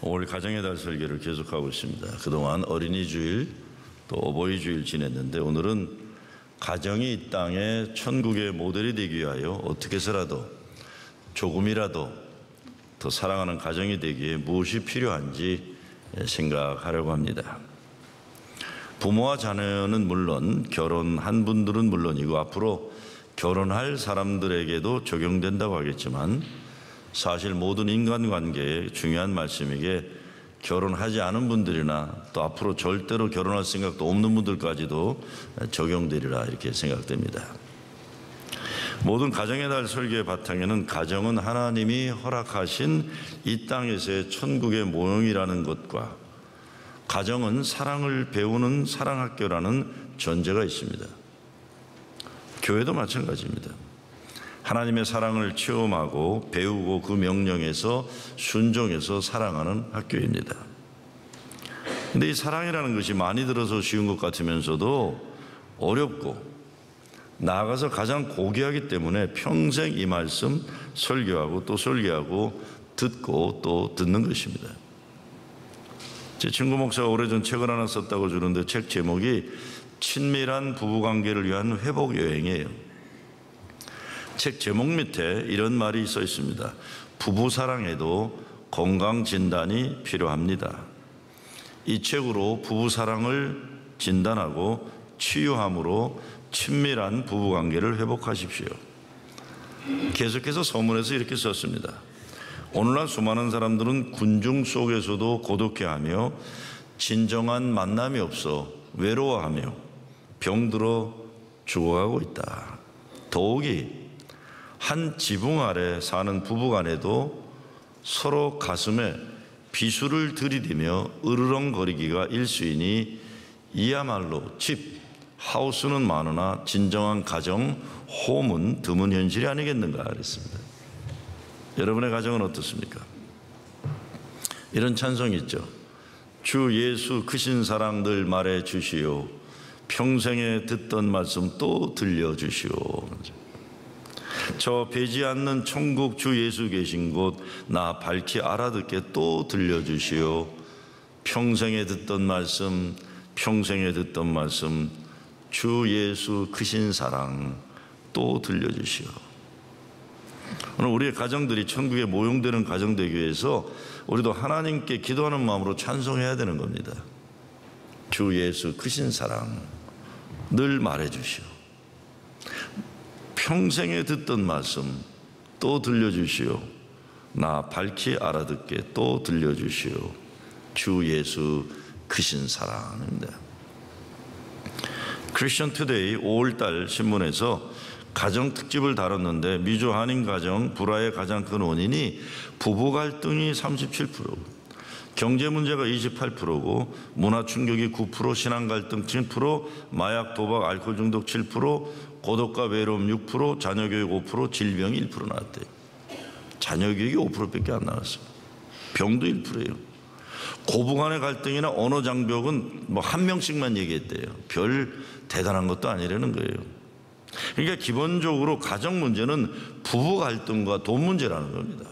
올 가정의 달 설교를 계속하고 있습니다. 그동안 어린이 주일 또 어버이 주일 지냈는데 오늘은 가정이 이 땅에 천국의 모델이 되기 위하여 어떻게 해서라도 조금이라도 더 사랑하는 가정이 되기에 무엇이 필요한지 생각하려고 합니다. 부모와 자녀는 물론, 결혼한 분들은 물론이고 앞으로 결혼할 사람들에게도 적용된다고 하겠지만 사실 모든 인간관계에 중요한 말씀이기에 결혼하지 않은 분들이나 또 앞으로 절대로 결혼할 생각도 없는 분들까지도 적용되리라 이렇게 생각됩니다. 모든 가정의 달 설교의 바탕에는 가정은 하나님이 허락하신 이 땅에서의 천국의 모형이라는 것과 가정은 사랑을 배우는 사랑학교라는 전제가 있습니다. 교회도 마찬가지입니다. 하나님의 사랑을 체험하고 배우고 그 명령에서 순종해서 사랑하는 학교입니다. 그런데 이 사랑이라는 것이 많이 들어서 쉬운 것 같으면서도 어렵고 나아가서 가장 고귀하기 때문에 평생 이 말씀 설교하고 또 설교하고 듣고 또 듣는 것입니다. 제 친구 목사가 오래전 책을 하나 썼다고 주는데 책 제목이 친밀한 부부관계를 위한 회복 여행이에요. 책 제목 밑에 이런 말이 써 있습니다. 부부 사랑에도 건강 진단이 필요합니다. 이 책으로 부부 사랑을 진단하고 치유함으로 친밀한 부부 관계를 회복하십시오. 계속해서 서문에서 이렇게 썼습니다. 오늘날 수많은 사람들은 군중 속에서도 고독해하며 진정한 만남이 없어 외로워하며 병들어 죽어가고 있다. 더욱이 한 지붕 아래 사는 부부간에도 서로 가슴에 비수를 들이대며 으르렁거리기가 일수이니 이야말로 집, 하우스는 많으나 진정한 가정, 홈은 드문 현실이 아니겠는가 그랬습니다. 여러분의 가정은 어떻습니까? 이런 찬송이 있죠. 주 예수 크신 사랑 늘 말해 주시오. 평생에 듣던 말씀 또 들려주시오. 저 배지 않는 천국 주 예수 계신 곳 나 밝히 알아듣게 또 들려주시오. 평생에 듣던 말씀, 평생에 듣던 말씀, 주 예수 크신 사랑 또 들려주시오. 오늘 우리의 가정들이 천국에 모형되는 가정 되기 위해서 우리도 하나님께 기도하는 마음으로 찬송해야 되는 겁니다. 주 예수 크신 사랑 늘 말해주시오. 평생에 듣던 말씀 또 들려주시오. 나 밝히 알아듣게 또 들려주시오. 주 예수 크신 사랑입니다. 크리스천 투데이 5월달 신문에서 가정 특집을 다뤘는데 미주 한인 가정 불화의 가장 큰 원인이 부부 갈등이 37%, 경제 문제가 28%고 문화 충격이 9%, 신앙 갈등 7%, 마약, 도박, 알코올 중독 7%, 고독과 외로움 6%, 자녀 교육 5%, 질병이 1% 나왔대요. 자녀 교육이 5%밖에 안 나왔어요. 병도 1%예요. 고부간의 갈등이나 언어 장벽은 뭐 한 명씩만 얘기했대요. 별 대단한 것도 아니라는 거예요. 그러니까 기본적으로 가정 문제는 부부 갈등과 돈 문제라는 겁니다.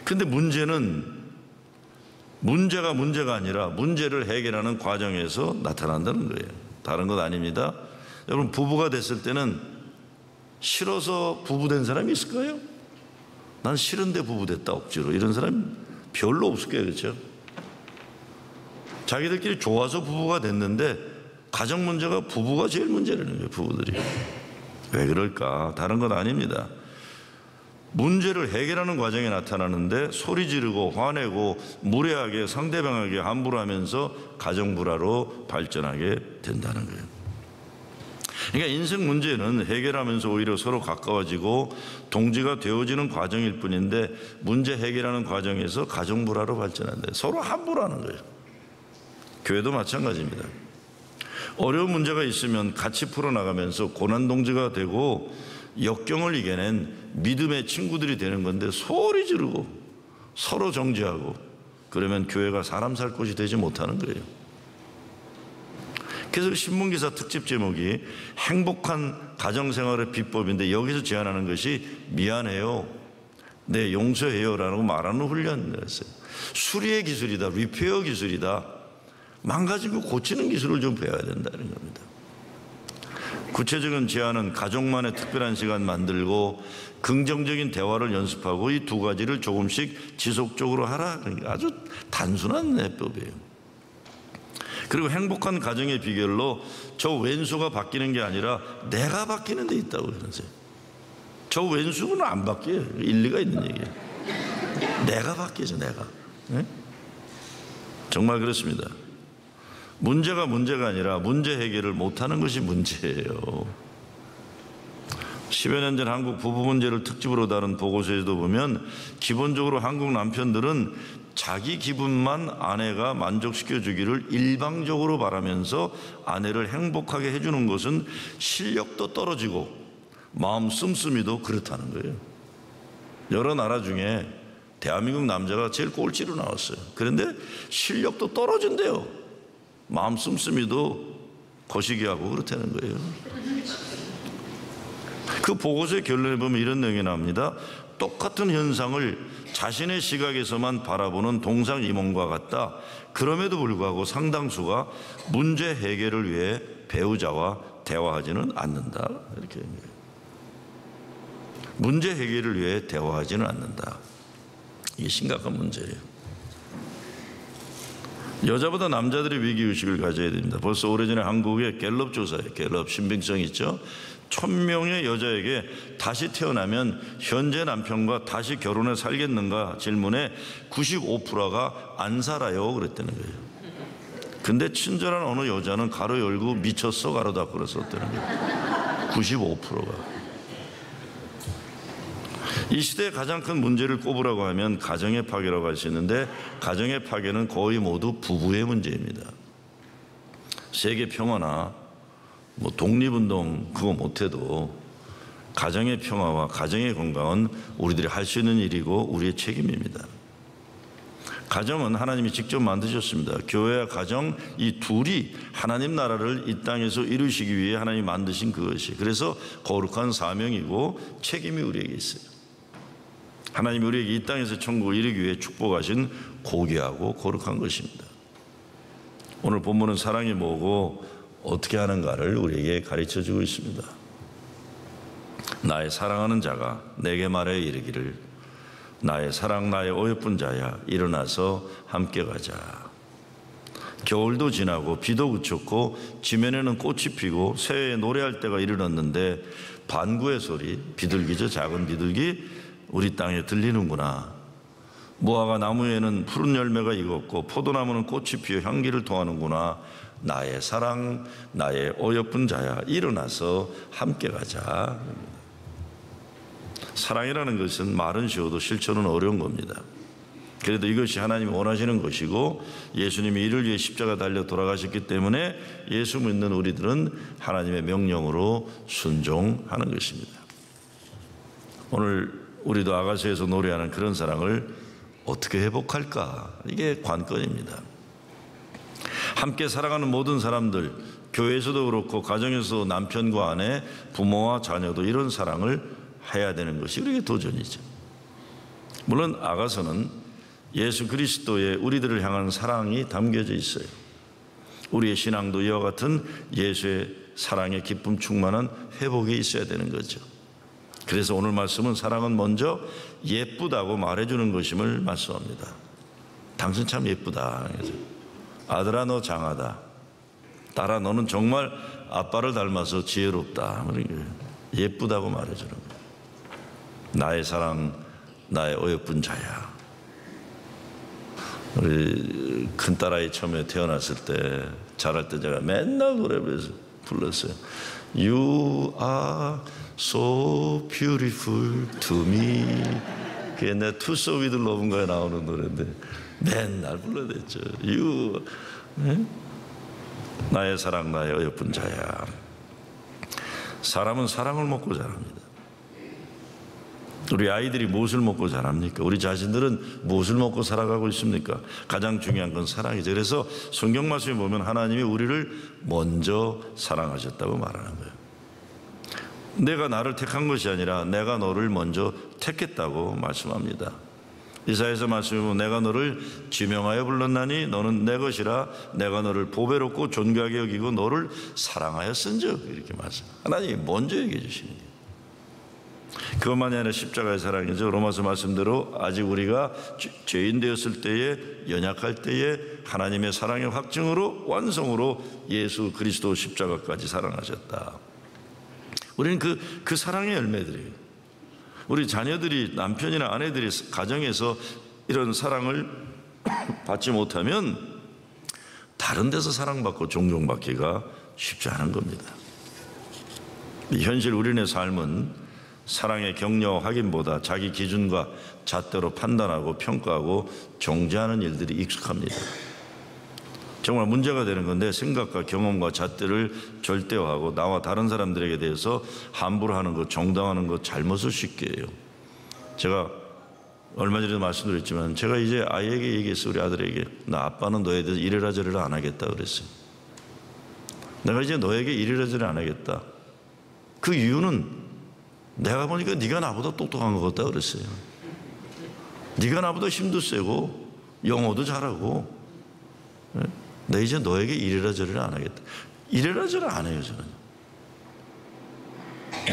근데 문제는 문제가 아니라 문제를 해결하는 과정에서 나타난다는 거예요. 다른 것 아닙니다. 여러분 부부가 됐을 때는 싫어서 부부된 사람이 있을까요? 난 싫은데 부부됐다 억지로 이런 사람 별로 없을 거예요. 그렇죠? 자기들끼리 좋아서 부부가 됐는데 가정 문제가 부부가 제일 문제라는 거예요. 부부들이. 왜 그럴까? 다른 건 아닙니다. 문제를 해결하는 과정에 나타나는데 소리 지르고 화내고 무례하게 상대방에게 함부로 하면서 가정 불화로 발전하게 된다는 거예요. 그러니까 인생 문제는 해결하면서 오히려 서로 가까워지고 동지가 되어지는 과정일 뿐인데 문제 해결하는 과정에서 가정 불화로 발전한다. 서로 함부로 하는 거예요. 교회도 마찬가지입니다. 어려운 문제가 있으면 같이 풀어나가면서 고난동지가 되고 역경을 이겨낸 믿음의 친구들이 되는 건데 소리 지르고 서로 정죄하고 그러면 교회가 사람 살 곳이 되지 못하는 거예요. 그래서 신문기사 특집 제목이 행복한 가정생활의 비법인데 여기서 제안하는 것이 미안해요. 네, 용서해요라고 말하는 훈련이었어요. 수리의 기술이다, 리페어 기술이다. 망가진 거 고치는 기술을 좀 배워야 된다는 겁니다. 구체적인 제안은 가족만의 특별한 시간 만들고 긍정적인 대화를 연습하고 이 두 가지를 조금씩 지속적으로 하라. 그러니까 아주 단순한 해법이에요. 그리고 행복한 가정의 비결로 저 왼수가 바뀌는 게 아니라 내가 바뀌는 데 있다고 그러세요. 저 왼수는 안 바뀌어요. 일리가 있는 얘기예요. 내가 바뀌죠, 내가. 네? 정말 그렇습니다. 문제가 아니라 문제 해결을 못하는 것이 문제예요. 10여 년 전 한국 부부 문제를 특집으로 다룬 보고서에도 보면 기본적으로 한국 남편들은 자기 기분만 아내가 만족시켜 주기를 일방적으로 바라면서 아내를 행복하게 해주는 것은 실력도 떨어지고 마음 씀씀이도 그렇다는 거예요. 여러 나라 중에 대한민국 남자가 제일 꼴찌로 나왔어요. 그런데 실력도 떨어진대요. 마음 씀씀이도 거시기하고 그렇다는 거예요. 그 보고서의 결론에 보면 이런 내용이 나옵니다. 똑같은 현상을 자신의 시각에서만 바라보는 동상이몽과 같다. 그럼에도 불구하고 상당수가 문제 해결을 위해 배우자와 대화하지는 않는다. 이렇게 문제 해결을 위해 대화하지는 않는다. 이게 심각한 문제예요. 여자보다 남자들의 위기의식을 가져야 됩니다. 벌써 오래전에 한국의 갤럽 조사에, 갤럽 신빙성 있죠? 1000명의 여자에게 다시 태어나면 현재 남편과 다시 결혼해 살겠는가 질문에 95%가 안 살아요 그랬다는 거예요. 근데 친절한 어느 여자는 가로 열고 미쳤어 가로 닫고 그랬었다는 거예요. 95%가. 이 시대의 가장 큰 문제를 꼽으라고 하면 가정의 파괴라고 할 수 있는데 가정의 파괴는 거의 모두 부부의 문제입니다. 세계 평화나 독립운동 그거 못해도 가정의 평화와 가정의 건강은 우리들이 할 수 있는 일이고 우리의 책임입니다. 가정은 하나님이 직접 만드셨습니다. 교회와 가정 이 둘이 하나님 나라를 이 땅에서 이루시기 위해 하나님이 만드신 그것이, 그래서 거룩한 사명이고 책임이 우리에게 있어요. 하나님이 우리에게 이 땅에서 천국을 이루기 위해 축복하신 고귀하고 거룩한 것입니다. 오늘 본문은 사랑이 뭐고 어떻게 하는가를 우리에게 가르쳐주고 있습니다. 나의 사랑하는 자가 내게 말해 이르기를 나의 사랑 나의 어여쁜 자야 일어나서 함께 가자. 겨울도 지나고 비도 그쳤고 지면에는 꽃이 피고 새해 노래할 때가 이르렀는데 반구의 소리, 비둘기죠. 작은 비둘기 우리 땅에 들리는구나. 무화과 나무에는 푸른 열매가 익었고 포도나무는 꽃이 피어 향기를 토하는구나. 나의 사랑 나의 어여쁜 자야 일어나서 함께 가자. 사랑이라는 것은 말은 쉬워도 실천은 어려운 겁니다. 그래도 이것이 하나님이 원하시는 것이고 예수님이 이를 위해 십자가 달려 돌아가셨기 때문에 예수 믿는 우리들은 하나님의 명령으로 순종하는 것입니다. 오늘 우리도 아가서에서 노래하는 그런 사랑을 어떻게 회복할까? 이게 관건입니다. 함께 살아가는 모든 사람들, 교회에서도 그렇고 가정에서 남편과 아내, 부모와 자녀도 이런 사랑을 해야 되는 것이 우리에게 도전이죠. 물론 아가서는 예수 그리스도의 우리들을 향한 사랑이 담겨져 있어요. 우리의 신앙도 이와 같은 예수의 사랑의 기쁨 충만한 회복에 있어야 되는 거죠. 그래서 오늘 말씀은 사랑은 먼저 예쁘다고 말해주는 것임을 말씀합니다. 당신 참 예쁘다. 아들아 너 장하다. 딸아 너는 정말 아빠를 닮아서 지혜롭다. 예쁘다고 말해주는 거예요. 나의 사랑 나의 어여쁜 자야. 우리 큰딸아이 처음에 태어났을 때 자랄 때 제가 맨날 노래 불렀어요. You are so beautiful to me. 그게 내 To So With Love인가에 나오는 노래인데 맨날 불러댔죠. You 나의 사랑 나의 어여쁜 자야. 사람은 사랑을 먹고 자랍니다. 우리 아이들이 무엇을 먹고 자랍니까? 우리 자신들은 무엇을 먹고 살아가고 있습니까? 가장 중요한 건 사랑이죠. 그래서 성경 말씀에 보면 하나님이 우리를 먼저 사랑하셨다고 말하는 거예요. 내가 나를 택한 것이 아니라 내가 너를 먼저 택했다고 말씀합니다. 이사야서 말씀은 내가 너를 지명하여 불렀나니 너는 내 것이라 내가 너를 보배롭고 존귀하게 여기고 너를 사랑하여 쓴즉, 이렇게 말씀. 하나님이 먼저 얘기해 주시는 거예요. 그것만이 아니라 십자가의 사랑이죠. 로마서 말씀대로 아직 우리가 죄인 되었을 때에, 연약할 때에 하나님의 사랑의 확증으로, 완성으로 예수 그리스도 십자가까지 사랑하셨다. 우리는 그 사랑의 열매들이에요. 우리 자녀들이, 남편이나 아내들이 가정에서 이런 사랑을 받지 못하면 다른 데서 사랑받고 존경받기가 쉽지 않은 겁니다. 현실 우리네 삶은 사랑의 격려 확인보다 자기 기준과 잣대로 판단하고 평가하고 정죄하는 일들이 익숙합니다. 정말 문제가 되는 건데, 생각과 경험과 잣대를 절대화하고 나와 다른 사람들에게 대해서 함부로 하는 것, 정당하는 것, 잘못을 쉽게 해요. 제가 얼마 전에도 말씀드렸지만 제가 이제 아이에게 얘기했어요. 우리 아들에게. 나 아빠는 너에 대해서 이래라 저래라 안 하겠다 그랬어요. 내가 이제 너에게 이래라 저래라 안 하겠다. 그 이유는 내가 보니까 네가 나보다 똑똑한 것 같다 그랬어요. 네가 나보다 힘도 세고 영어도 잘하고, 나 이제 너에게 이래라 저래라 안 하겠다. 이래라 저래라 안 해요. 저는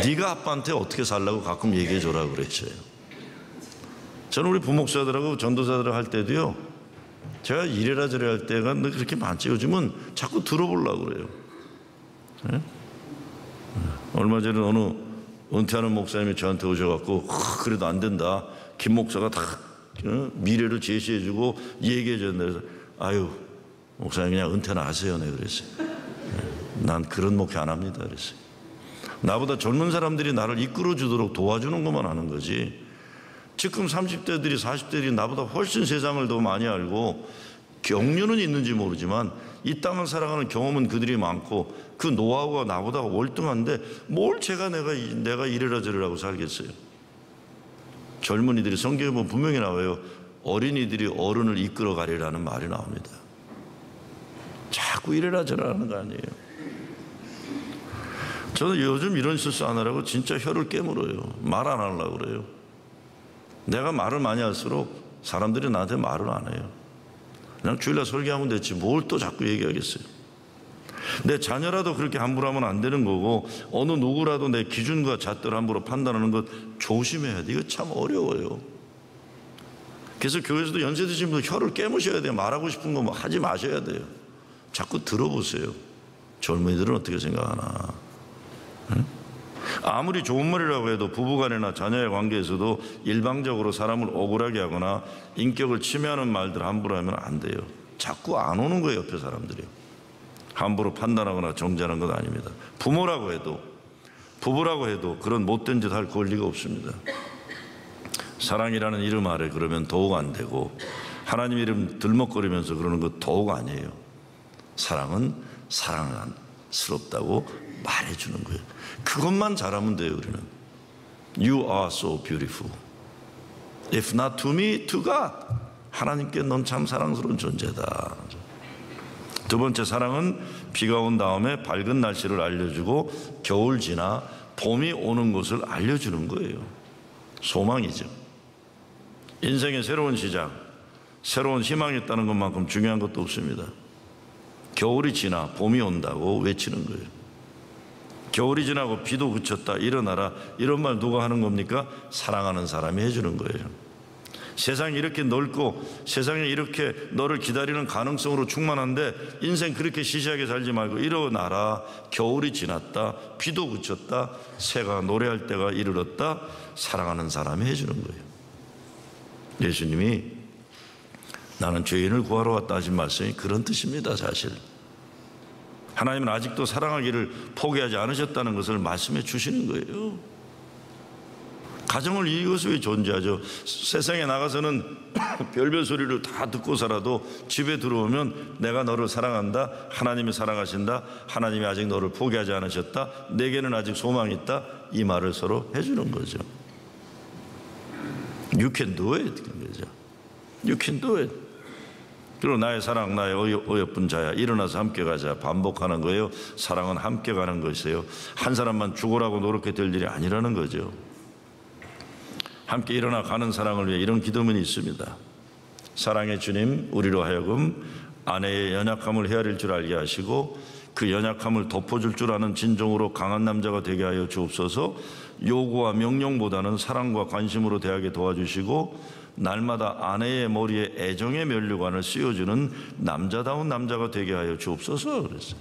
네가 아빠한테 어떻게 살라고 가끔 얘기해 줘라 그랬어요. 저는 우리 부목사들하고 전도사들하고 할 때도요, 제가 이래라 저래라 할 때가 그렇게 많지. 요즘은 자꾸 들어보려고 그래요. 얼마 전에 어느 은퇴하는 목사님이 저한테 오셔갖고 그래도 안 된다, 김 목사가 다 미래를 제시해주고 얘기해준다. 그래서 아유 목사님 그냥 은퇴나 하세요. 네 그랬어요. 난 그런 목회 안 합니다 그랬어요. 나보다 젊은 사람들이 나를 이끌어주도록 도와주는 것만 하는 거지, 지금 30대들이 40대들이 나보다 훨씬 세상을 더 많이 알고 경륜은 있는지 모르지만 이 땅을 살아가는 경험은 그들이 많고 그 노하우가 나보다 월등한데 뭘 내가 이래라 저래라고 살겠어요. 젊은이들이, 성경에 보면 분명히 나와요. 어린이들이 어른을 이끌어 가리라는 말이 나옵니다. 자꾸 이래라 저래라 하는 거 아니에요. 저는 요즘 이런 실수 안 하라고 진짜 혀를 깨물어요. 말 안 하려고 그래요. 내가 말을 많이 할수록 사람들이 나한테 말을 안 해요. 그냥 주일날 설교하면 됐지 뭘 또 자꾸 얘기하겠어요. 내 자녀라도 그렇게 함부로 하면 안 되는 거고, 어느 누구라도 내 기준과 잣대로 함부로 판단하는 것 조심해야 돼. 이거 참 어려워요. 그래서 교회에서도 연세 드신 분들 혀를 깨무셔야 돼요. 말하고 싶은 거 하지 마셔야 돼요. 자꾸 들어보세요. 젊은이들은 어떻게 생각하나. 응? 아무리 좋은 말이라고 해도 부부간이나 자녀의 관계에서도 일방적으로 사람을 억울하게 하거나 인격을 침해하는 말들 함부로 하면 안 돼요. 자꾸 안 오는 거예요. 옆에 사람들이. 함부로 판단하거나 정죄하는 건 아닙니다. 부모라고 해도, 부부라고 해도 그런 못된 짓 할 권리가 없습니다. 사랑이라는 이름 아래 그러면 더욱 안 되고, 하나님 이름 들먹거리면서 그러는 것 더욱 아니에요. 사랑은 사랑스럽다고 말해주는 거예요. 그것만 잘하면 돼요. 우리는 You are so beautiful. If not to me, to God. 하나님께 넌 참 사랑스러운 존재다. 두 번째, 사랑은 비가 온 다음에 밝은 날씨를 알려주고 겨울 지나 봄이 오는 것을 알려주는 거예요. 소망이죠. 인생의 새로운 시작, 새로운 희망이 있다는 것만큼 중요한 것도 없습니다. 겨울이 지나 봄이 온다고 외치는 거예요. 겨울이 지나고 비도 그쳤다, 일어나라, 이런 말 누가 하는 겁니까? 사랑하는 사람이 해주는 거예요. 세상이 이렇게 넓고 세상에 이렇게 너를 기다리는 가능성으로 충만한데 인생 그렇게 시시하게 살지 말고 일어나라. 겨울이 지났다, 비도 그쳤다, 새가 노래할 때가 이르렀다. 사랑하는 사람이 해주는 거예요. 예수님이 나는 죄인을 구하러 왔다 하신 말씀이 그런 뜻입니다. 사실 하나님은 아직도 사랑하기를 포기하지 않으셨다는 것을 말씀해 주시는 거예요. 가정을 이것이 왜 존재하죠? 세상에 나가서는 별별 소리를 다 듣고 살아도 집에 들어오면 내가 너를 사랑한다, 하나님이 사랑하신다, 하나님이 아직 너를 포기하지 않으셨다, 내게는 아직 소망이 있다, 이 말을 서로 해주는 거죠. You can do it. You can do it. 그리고 나의 사랑, 나의 어여쁜 자야, 일어나서 함께 가자. 반복하는 거예요. 사랑은 함께 가는 것이에요. 한 사람만 죽으라고 노력해 될 일이 아니라는 거죠. 함께 일어나 가는 사랑을 위해 이런 기도문이 있습니다. 사랑의 주님, 우리로 하여금 아내의 연약함을 헤아릴 줄 알게 하시고 그 연약함을 덮어줄 줄 아는 진정으로 강한 남자가 되게 하여 주옵소서. 요구와 명령보다는 사랑과 관심으로 대하게 도와주시고 날마다 아내의 머리에 애정의 면류관을 씌워주는 남자다운 남자가 되게 하여 주옵소서. 그랬어요.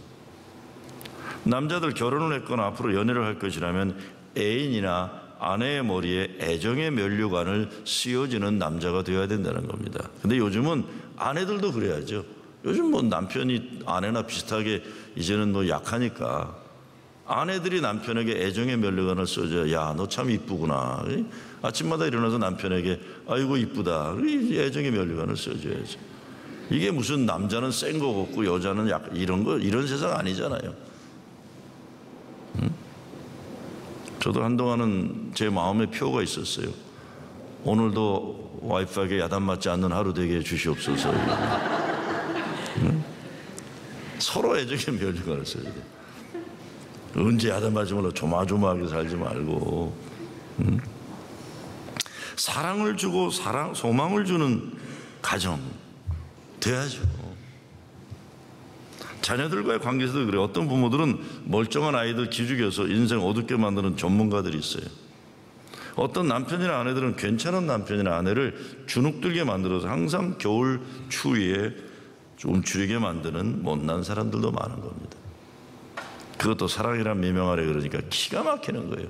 남자들 결혼을 했거나 앞으로 연애를 할 것이라면 애인이나 아내의 머리에 애정의 면류관을 씌워주는 남자가 되어야 된다는 겁니다. 근데 요즘은 아내들도 그래야죠. 요즘 뭐 남편이 아내나 비슷하게 이제는 뭐 약하니까 아내들이 남편에게 애정의 면류관을 써줘야, 야, 너 참 이쁘구나. 아침마다 일어나서 남편에게 아이고 이쁘다. 애정의 면류관을 써줘야죠. 이게 무슨 남자는 센 거 같고 여자는 약 이런 세상 아니잖아요. 저도 한동안은 제 마음에 표가 있었어요. 오늘도 와이프에게 야단 맞지 않는 하루 되게 해주시옵소서. 서로 애정의 면류관을 써야 돼. 언제 야단 맞으면 조마조마하게 살지 말고 사랑을 주고 소망을 주는 가정 돼야죠. 자녀들과의 관계에서도 그래요. 어떤 부모들은 멀쩡한 아이들 기죽여서 인생 어둡게 만드는 전문가들이 있어요. 어떤 남편이나 아내들은 괜찮은 남편이나 아내를 주눅들게 만들어서 항상 겨울 추위에 움츠리게 만드는 못난 사람들도 많은 겁니다. 그것도 사랑이란 미명 아래 그러니까 기가 막히는 거예요.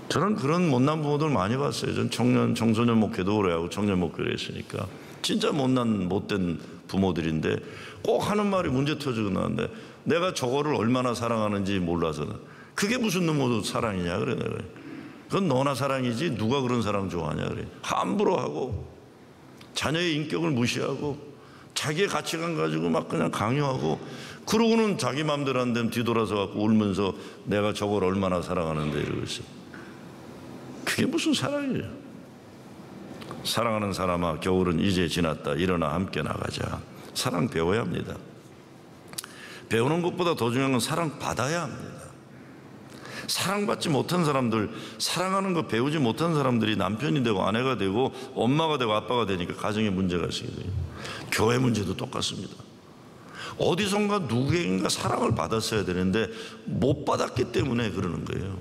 저는 그런 못난 부모들 많이 봤어요. 전 청소년 목회도 오래 하고 청년 목회를 했으니까 진짜 못된 부모들인데 꼭 하는 말이 문제 터지고 나는데 내가 저거를 얼마나 사랑하는지 몰라서는 그게 무슨 놈의 사랑이냐 그래. 내가 그건 너나 사랑이지 누가 그런 사랑 좋아하냐 그래. 함부로 하고 자녀의 인격을 무시하고 자기의 가치관 가지고 막 그냥 강요하고 그러고는 자기 마음대로 안 되면 뒤돌아서 갖고 울면서 내가 저걸 얼마나 사랑하는데 이러고 있어. 그게 무슨 사랑이에요. 사랑하는 사람아, 겨울은 이제 지났다. 일어나 함께 나가자. 사랑 배워야 합니다. 배우는 것보다 더 중요한 건 사랑받아야 합니다. 사랑받지 못한 사람들, 사랑하는 거 배우지 못한 사람들이 남편이 되고 아내가 되고 엄마가 되고 아빠가 되니까 가정에 문제가 생기게 돼요. 교회 문제도 똑같습니다. 어디선가 누구에게인가 사랑을 받았어야 되는데 못 받았기 때문에 그러는 거예요.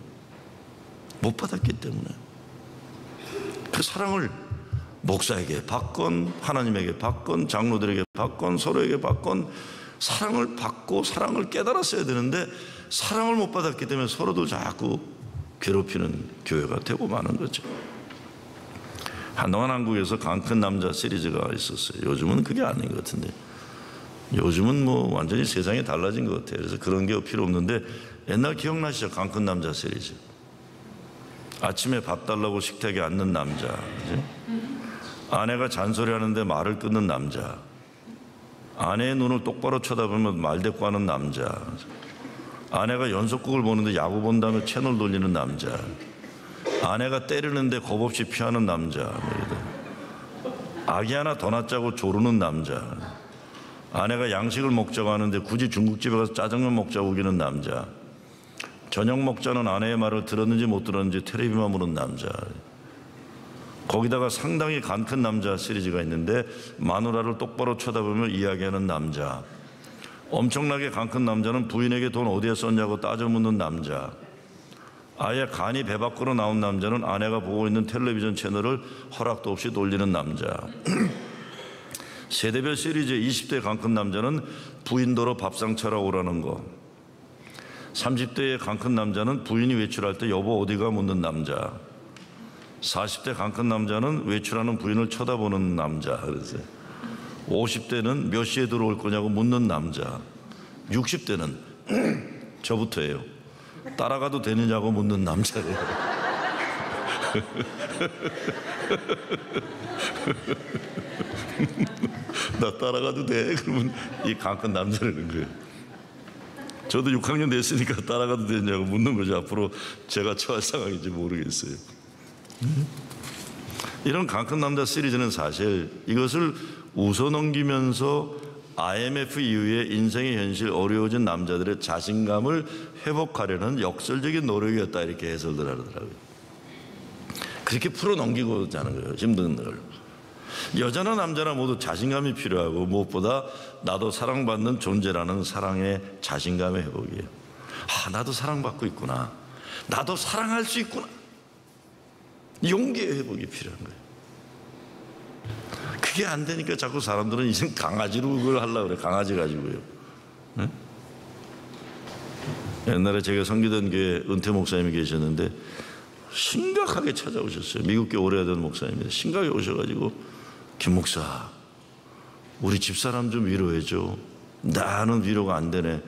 못 받았기 때문에. 그 사랑을 목사에게 받건 하나님에게 받건 장로들에게 받건 서로에게 받건 사랑을 받고 사랑을 깨달았어야 되는데 사랑을 못 받았기 때문에 서로도 자꾸 괴롭히는 교회가 되고 마는 거죠. 한동안 한국에서 강큰 남자 시리즈가 있었어요. 요즘은 그게 아닌 것 같은데 요즘은 뭐 완전히 세상이 달라진 것 같아요. 그래서 그런 게 필요 없는데 옛날 기억나시죠? 강큰 남자 시리즈. 아침에 밥 달라고 식탁에 앉는 남자, 그치? 아내가 잔소리하는데 말을 끊는 남자, 아내의 눈을 똑바로 쳐다보면 말대꾸하는 남자, 아내가 연속극을 보는데 야구 본다며 채널 돌리는 남자, 아내가 때리는데 겁없이 피하는 남자, 아기 하나 더 낳자고 조르는 남자, 아내가 양식을 먹자고 하는데 굳이 중국집에 가서 짜장면 먹자고 우기는 남자, 저녁 먹자는 아내의 말을 들었는지 못 들었는지 텔레비만 보는 남자. 거기다가 상당히 간큰 남자 시리즈가 있는데 마누라를 똑바로 쳐다보며 이야기하는 남자, 엄청나게 간큰 남자는 부인에게 돈 어디에 썼냐고 따져 묻는 남자, 아예 간이 배 밖으로 나온 남자는 아내가 보고 있는 텔레비전 채널을 허락도 없이 돌리는 남자. 세대별 시리즈의 20대 간큰 남자는 부인도로 밥상 차려 오라는 거, 30대의 강큰 남자는 부인이 외출할 때 여보 어디가 묻는 남자, 40대 강큰 남자는 외출하는 부인을 쳐다보는 남자, 그래서 50대는 몇 시에 들어올 거냐고 묻는 남자, 60대는 저부터예요. 따라가도 되느냐고 묻는 남자래요. 나 따라가도 돼? 그러면 이 강큰 남자라는 거예요. 저도 6학년 됐으니까 따라가도 되냐고 묻는 거죠. 앞으로 제가 처할 상황인지 모르겠어요. 이런 강큰 남자 시리즈는 사실 이것을 웃어넘기면서 IMF 이후에 인생의 현실 어려워진 남자들의 자신감을 회복하려는 역설적인 노력이었다, 이렇게 해설들 하더라고요. 그렇게 풀어넘기고자 하는 거예요, 힘든 걸. 여자나 남자나 모두 자신감이 필요하고 무엇보다 나도 사랑받는 존재라는 사랑의 자신감의 회복이에요. 나도 사랑받고 있구나, 나도 사랑할 수 있구나, 용기의 회복이 필요한 거예요. 그게 안 되니까 자꾸 사람들은 이젠 강아지로 그걸 하려고 그래. 강아지 가지고요. 네? 옛날에 제가 섬기던 교회 은퇴 목사님이 계셨는데 심각하게 찾아오셨어요. 미국 교회 오래 하던 목사님인데 심각하게 오셔가지고, 김 목사, 우리 집사람 좀 위로해줘. 나는 위로가 안 되네.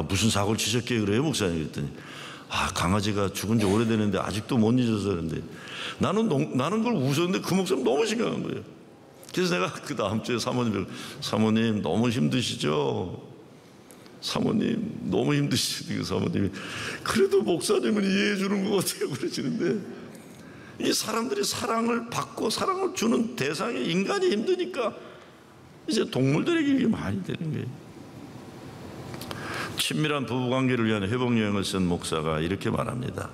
무슨 사고를 치셨기에 그래요, 목사님? 그랬더니 강아지가 죽은 지 오래되는데 아직도 못 잊어서 그런데, 나는 그걸 웃었는데 그 목사님 너무 심각한 거예요. 그래서 내가 그 다음 주에 사모님 너무 힘드시죠? 사모님 너무 힘드시죠? 사모님이 그래도 목사님은 이해해 주는 것 같아요 그러시는데, 이 사람들이 사랑을 받고 사랑을 주는 대상에 인간이 힘드니까 이제 동물들에게 이게 많이 되는 거예요. 친밀한 부부관계를 위한 회복여행을 쓴 목사가 이렇게 말합니다.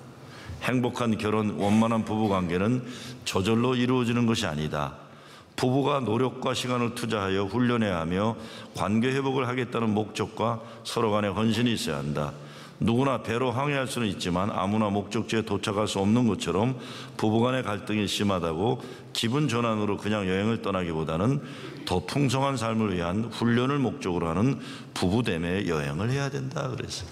행복한 결혼, 원만한 부부관계는 저절로 이루어지는 것이 아니다. 부부가 노력과 시간을 투자하여 훈련해야 하며 관계 회복을 하겠다는 목적과 서로 간의 헌신이 있어야 한다. 누구나 배로 항해할 수는 있지만 아무나 목적지에 도착할 수 없는 것처럼 부부간의 갈등이 심하다고 기분 전환으로 그냥 여행을 떠나기보다는 더 풍성한 삶을 위한 훈련을 목적으로 하는 부부됨의 여행을 해야 된다 그랬어요.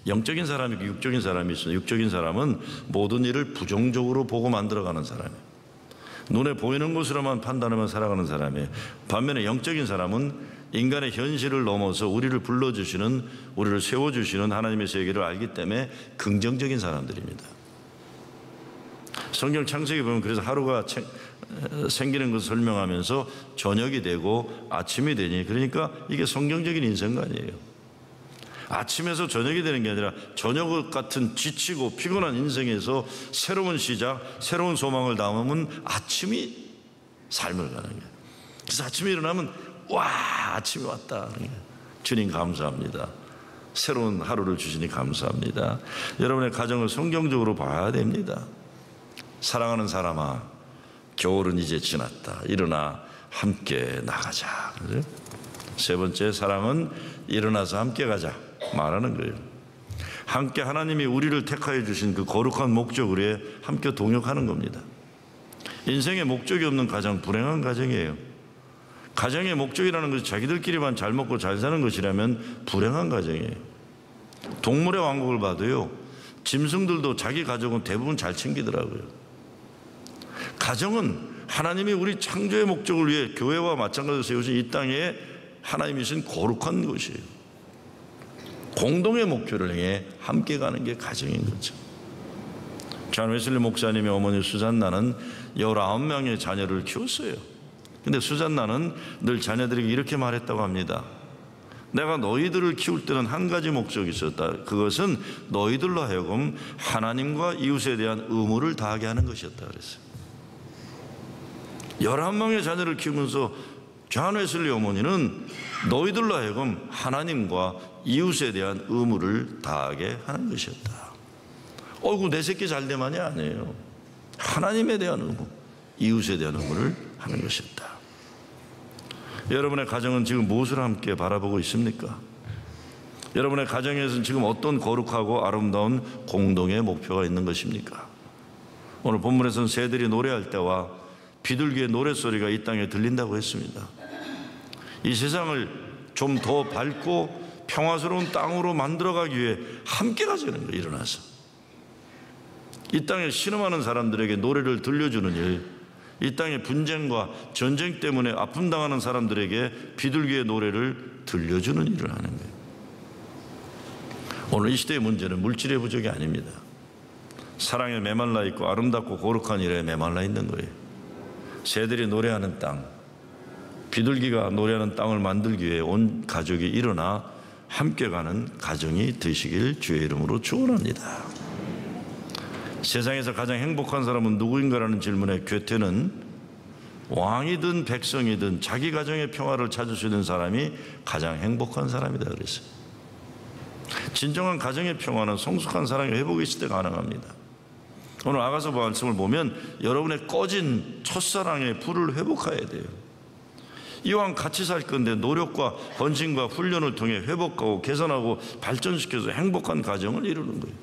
영적인 사람이 있고 육적인 사람이 있어요. 육적인 사람은 모든 일을 부정적으로 보고 만들어가는 사람이에요. 눈에 보이는 것으로만 판단하며 살아가는 사람이에요. 반면에 영적인 사람은 인간의 현실을 넘어서 우리를 불러주시는, 우리를 세워주시는 하나님의 세계를 알기 때문에 긍정적인 사람들입니다. 성경 창세기 보면 그래서 하루가 생기는 것을 설명하면서 저녁이 되고 아침이 되니, 그러니까 이게 성경적인 인생관이에요. 아침에서 저녁이 되는 게 아니라 저녁 같은 지치고 피곤한 인생에서 새로운 시작, 새로운 소망을 담으면 아침이 삶을 가는 거예요. 그래서 아침에 일어나면 아침이 왔다, 주님 감사합니다, 새로운 하루를 주시니 감사합니다. 여러분의 가정을 성경적으로 봐야 됩니다. 사랑하는 사람아, 겨울은 이제 지났다. 일어나 함께 나가자. 그죠? 세 번째, 사랑은 일어나서 함께 가자 말하는 거예요. 함께 하나님이 우리를 택하여 주신 그 거룩한 목적을 위해 함께 동역하는 겁니다. 인생에 목적이 없는 가장 불행한 가정이에요. 가정의 목적이라는 것이 자기들끼리만 잘 먹고 잘 사는 것이라면 불행한 가정이에요. 동물의 왕국을 봐도요, 짐승들도 자기 가족은 대부분 잘 챙기더라고요. 가정은 하나님이 우리 창조의 목적을 위해 교회와 마찬가지로 세우신 이 땅에 하나님이 주신 거룩한 곳이에요. 공동의 목표를 향해 함께 가는 게 가정인 거죠. 존 웨슬리 목사님의 어머니 수잔나는 19명의 자녀를 키웠어요. 근데 수잔나는 늘 자녀들에게 이렇게 말했다고 합니다. 내가 너희들을 키울 때는 한 가지 목적이 있었다. 그것은 너희들로 하여금 하나님과 이웃에 대한 의무를 다하게 하는 것이었다 그랬어요. 11명의 자녀를 키우면서 존 웨슬리 어머니는 너희들로 하여금 하나님과 이웃에 대한 의무를 다하게 하는 것이었다. 내 새끼 잘 되만이 아니에요. 하나님에 대한 의무, 이웃에 대한 의무를 하는 것이었다. 여러분의 가정은 지금 무엇을 함께 바라보고 있습니까? 여러분의 가정에서는 지금 어떤 거룩하고 아름다운 공동의 목표가 있는 것입니까? 오늘 본문에서는 새들이 노래할 때와 비둘기의 노랫소리가 이 땅에 들린다고 했습니다. 이 세상을 좀 더 밝고 평화스러운 땅으로 만들어가기 위해 함께 가자는 거예요. 일어나서 이 땅에 신음하는 사람들에게 노래를 들려주는 일, 이 땅의 분쟁과 전쟁 때문에 아픔당하는 사람들에게 비둘기의 노래를 들려주는 일을 하는 거예요. 오늘 이 시대의 문제는 물질의 부족이 아닙니다. 사랑에 메말라 있고 아름답고 거룩한 일에 메말라 있는 거예요. 새들이 노래하는 땅, 비둘기가 노래하는 땅을 만들기 위해 온 가족이 일어나 함께 가는 가정이 되시길 주의 이름으로 축원합니다. 세상에서 가장 행복한 사람은 누구인가라는 질문의 궤태는 왕이든 백성이든 자기 가정의 평화를 찾을 수 있는 사람이 가장 행복한 사람이다 그랬어요. 진정한 가정의 평화는 성숙한 사랑의 회복이 있을 때 가능합니다. 오늘 아가서 말씀을 보면 여러분의 꺼진 첫사랑의 불을 회복해야 돼요. 이왕 같이 살 건데 노력과 헌신과 훈련을 통해 회복하고 개선하고 발전시켜서 행복한 가정을 이루는 거예요.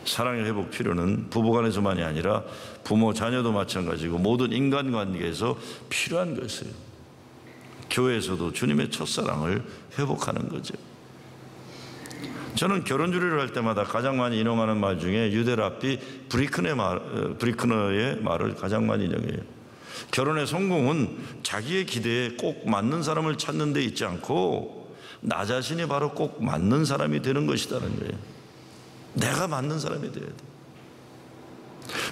사랑의 회복 필요는 부부간에서만이 아니라 부모 자녀도 마찬가지고 모든 인간관계에서 필요한 것이에요. 교회에서도 주님의 첫사랑을 회복하는 거죠. 저는 결혼 주례를 할 때마다 가장 많이 인용하는 말 중에 유대랍비 브리크너의 말을 가장 많이 인용해요. 결혼의 성공은 자기의 기대에 꼭 맞는 사람을 찾는 데 있지 않고 나 자신이 바로 꼭 맞는 사람이 되는 것이라는 거예요. 내가 맞는 사람이 돼야 돼.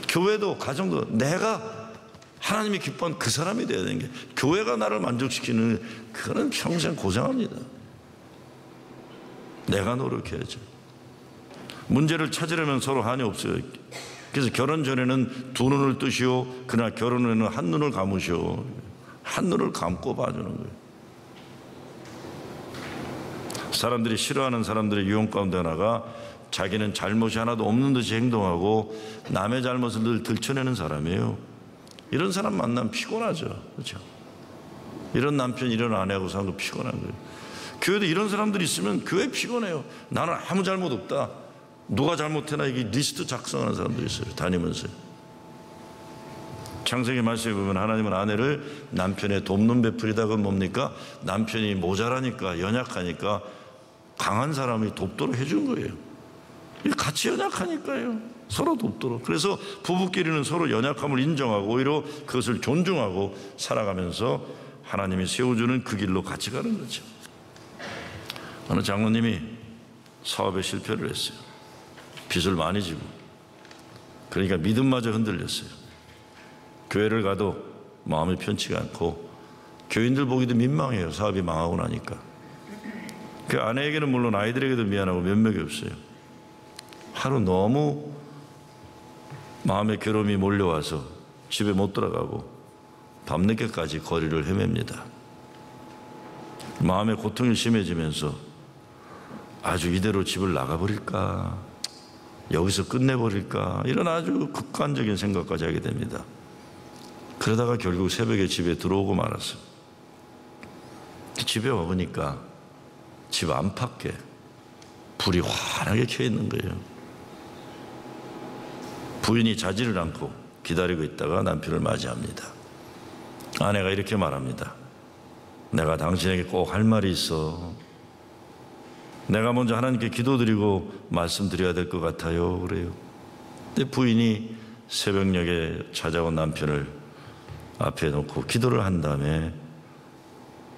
교회도 가정도 내가 하나님이 기뻐하는 그 사람이 돼야 되는 게, 교회가 나를 만족시키는 그거는 평생 고생합니다. 내가 노력해야죠. 문제를 찾으려면 서로 한이 없어요. 그래서 결혼 전에는 두 눈을 뜨시오, 그러나 결혼 후에는 한 눈을 감으시오. 한 눈을 감고 봐주는 거예요. 사람들이 싫어하는 사람들의 유형 가운데 하나가 자기는 잘못이 하나도 없는 듯이 행동하고 남의 잘못을 늘 들춰내는 사람이에요. 이런 사람 만나면 피곤하죠. 그렇죠? 이런 남편, 이런 아내하고 사는 거 피곤한 거예요. 교회도 이런 사람들이 있으면 교회 피곤해요. 나는 아무 잘못 없다. 누가 잘못해나 이게 리스트 작성하는 사람들이 있어요. 다니면서. 창세기 말씀에 보면 하나님은 아내를 남편의 돕는 베풀이다. 그건 뭡니까? 남편이 모자라니까, 연약하니까 강한 사람이 돕도록 해준 거예요. 같이 연약하니까요. 서로 돕도록. 그래서 부부끼리는 서로 연약함을 인정하고 오히려 그것을 존중하고 살아가면서 하나님이 세워주는 그 길로 같이 가는 거죠. 어느 장로님이 사업에 실패를 했어요. 빚을 많이 지고. 그러니까 믿음마저 흔들렸어요. 교회를 가도 마음이 편치가 않고 교인들 보기도 민망해요. 사업이 망하고 나니까. 그 아내에게는 물론 아이들에게도 미안하고 면목이 없어요. 하루 너무 마음의 괴로움이 몰려와서 집에 못 들어가고 밤늦게까지 거리를 헤맵니다. 마음의 고통이 심해지면서 아주 이대로 집을 나가버릴까, 여기서 끝내버릴까, 이런 아주 극단적인 생각까지 하게 됩니다. 그러다가 결국 새벽에 집에 들어오고 말았어요. 집에 와보니까 집 안팎에 불이 환하게 켜 있는 거예요. 부인이 자지를 않고 기다리고 있다가 남편을 맞이합니다. 아내가 이렇게 말합니다. 내가 당신에게 꼭 할 말이 있어. 내가 먼저 하나님께 기도드리고 말씀드려야 될 것 같아요. 그래요. 근데 부인이 새벽녘에 찾아온 남편을 앞에 놓고 기도를 한 다음에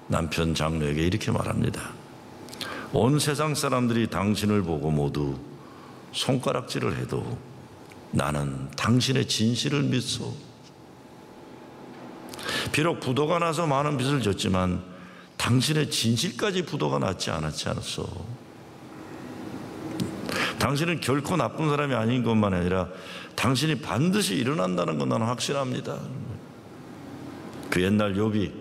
남편 장로에게 이렇게 말합니다. 온 세상 사람들이 당신을 보고 모두 손가락질을 해도 나는 당신의 진실을 믿소. 비록 부도가 나서 많은 빚을 졌지만 당신의 진실까지 부도가 났지 않았어. 당신은 결코 나쁜 사람이 아닌 것만 아니라 당신이 반드시 일어난다는 건 나는 확신합니다. 그 옛날 욥이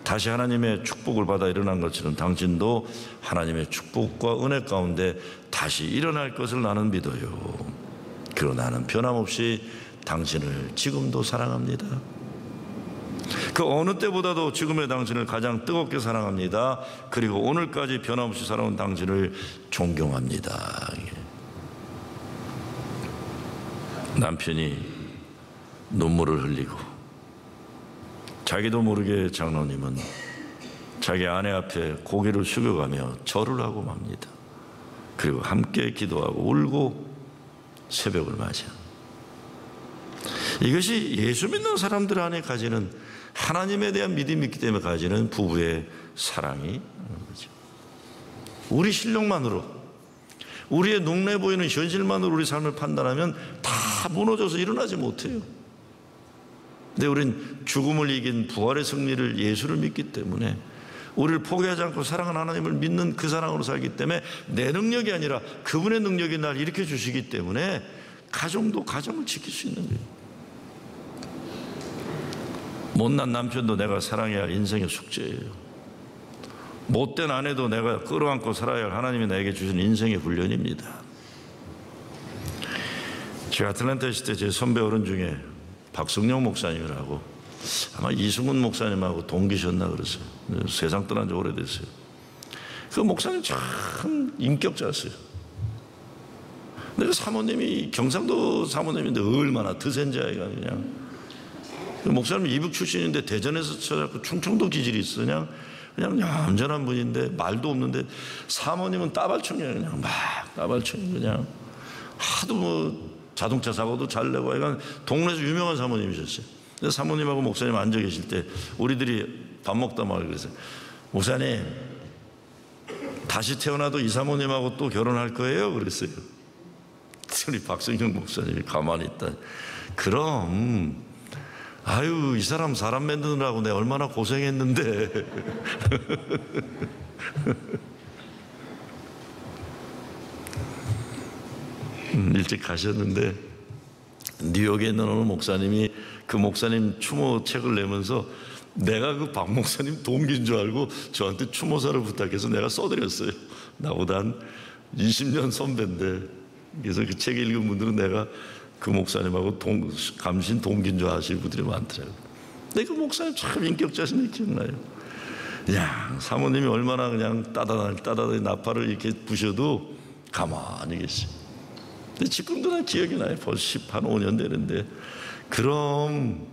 다시 하나님의 축복을 받아 일어난 것처럼 당신도 하나님의 축복과 은혜 가운데 다시 일어날 것을 나는 믿어요. 그리고 나는 변함없이 당신을 지금도 사랑합니다. 그 어느 때보다도 지금의 당신을 가장 뜨겁게 사랑합니다. 그리고 오늘까지 변함없이 살아온 당신을 존경합니다. 남편이 눈물을 흘리고 자기도 모르게 장로님은 자기 아내 앞에 고개를 숙여가며 절을 하고 맙니다. 그리고 함께 기도하고 울고 새벽을 맞이합니다. 이것이 예수 믿는 사람들 안에 가지는 하나님에 대한 믿음이 있기 때문에 가지는 부부의 사랑이 거죠. 우리 실력만으로, 우리의 눈에 보이는 현실만으로 우리 삶을 판단하면 다 무너져서 일어나지 못해요. 근데 우린 죽음을 이긴 부활의 승리를, 예수를 믿기 때문에 우리를 포기하지 않고 사랑하는 하나님을 믿는 그 사랑으로 살기 때문에 내 능력이 아니라 그분의 능력이 날 일으켜 주시기 때문에 가정도 가정을 지킬 수 있는 거예요. 못난 남편도 내가 사랑해야 할 인생의 숙제예요. 못된 아내도 내가 끌어안고 살아야 할 하나님이 나에게 주신 인생의 훈련입니다. 제가 아틀란타 있을 때 제 선배 어른 중에 박성영 목사님이라고, 아마 이승훈 목사님하고 동기셨나 그랬어요. 세상 떠난 지 오래됐어요. 그 목사님 참 인격자였어요. 근데 그 사모님이 경상도 사모님인데 얼마나 드센자이가 그냥. 그 목사님 이북 출신인데 대전에서 찾아갖고 충청도 기질이 있어. 그냥 얌전한 분인데 말도 없는데 사모님은 따발총이에요. 그냥 막 따발총 그냥 하도 뭐 자동차 사고도 잘 내고 그러니까 동네에서 유명한 사모님이셨어요. 그래서 사모님하고 목사님 앉아 계실 때 우리들이 밥 먹다 말고 그랬어요. 목사님 다시 태어나도 이 사모님하고 또 결혼할 거예요? 그랬어요. 우리 박성경 목사님이 가만히 있다. 그럼 아유 이 사람 만드느라고 내가 얼마나 고생했는데. 일찍 가셨는데 뉴욕에 있는 어느 목사님이 그 목사님 추모 책을 내면서 내가 그 박 목사님 동기인 줄 알고 저한테 추모사를 부탁해서 내가 써드렸어요. 나보다 한 20년 선배인데. 그래서 그 책 읽은 분들은 내가 그 목사님하고 감신 동기인 줄 아시는 분들이 많더라고요. 근데 그 목사님 참 인격자신데 기억나요. 야, 사모님이 얼마나 그냥 따다다니 나팔을 이렇게 부셔도 가만히 계시. 근데 지금도 난 기억이 나요. 벌써 15년 되는데. 그럼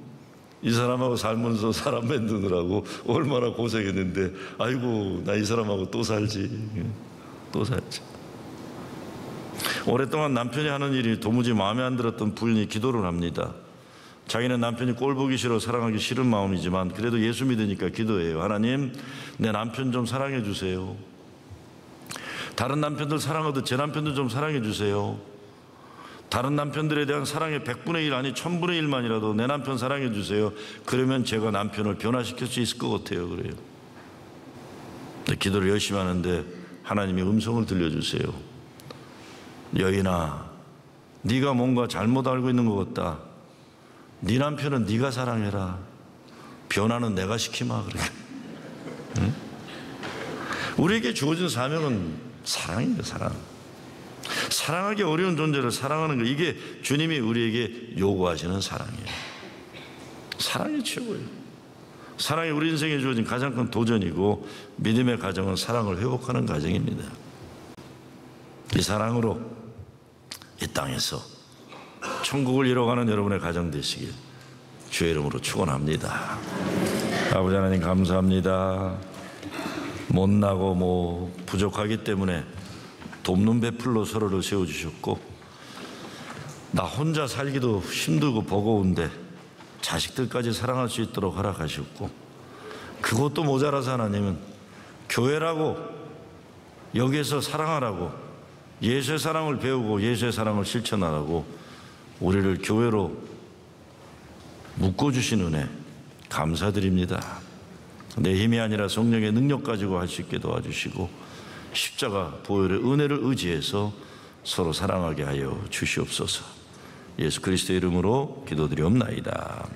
이 사람하고 살면서 사람 만드느라고 얼마나 고생했는데, 아이고 나 이 사람하고 또 살지. 오랫동안 남편이 하는 일이 도무지 마음에 안 들었던 부인이 기도를 합니다. 자기는 남편이 꼴 보기 싫어 사랑하기 싫은 마음이지만 그래도 예수 믿으니까 기도해요. 하나님, 내 남편 좀 사랑해 주세요. 다른 남편들 사랑하듯 제 남편도 좀 사랑해 주세요. 다른 남편들에 대한 사랑의 100분의 1 아니 1000분의 1만이라도 내 남편 사랑해 주세요. 그러면 제가 남편을 변화시킬 수 있을 것 같아요. 그래요. 기도를 열심히 하는데 하나님이 음성을 들려주세요. 여인아, 네가 뭔가 잘못 알고 있는 것 같다. 네 남편은 네가 사랑해라. 변화는 내가 시키마. 그래. 응? 우리에게 주어진 사명은 사랑이에요. 사랑하기 어려운 존재를 사랑하는 거, 이게 주님이 우리에게 요구하시는 사랑이에요. 사랑이 최고예요. 사랑이 우리 인생에 주어진 가장 큰 도전이고, 믿음의 가정은 사랑을 회복하는 가정입니다. 이 사랑으로 이 땅에서 천국을 이뤄가는 여러분의 가정 되시길 주의 이름으로 축원합니다. 아버지 하나님 감사합니다. 못나고 부족하기 때문에 돕는 배풀로 서로를 세워주셨고, 나 혼자 살기도 힘들고 버거운데 자식들까지 사랑할 수 있도록 허락하셨고, 그것도 모자라서 하나님은 교회라고 여기에서 사랑하라고, 예수의 사랑을 배우고 예수의 사랑을 실천하라고 우리를 교회로 묶어주신 은혜 감사드립니다. 내 힘이 아니라 성령의 능력 가지고 할 수 있게 도와주시고 십자가 보혈의 은혜를 의지해서 서로 사랑하게 하여 주시옵소서. 예수 그리스도의 이름으로 기도드리옵나이다.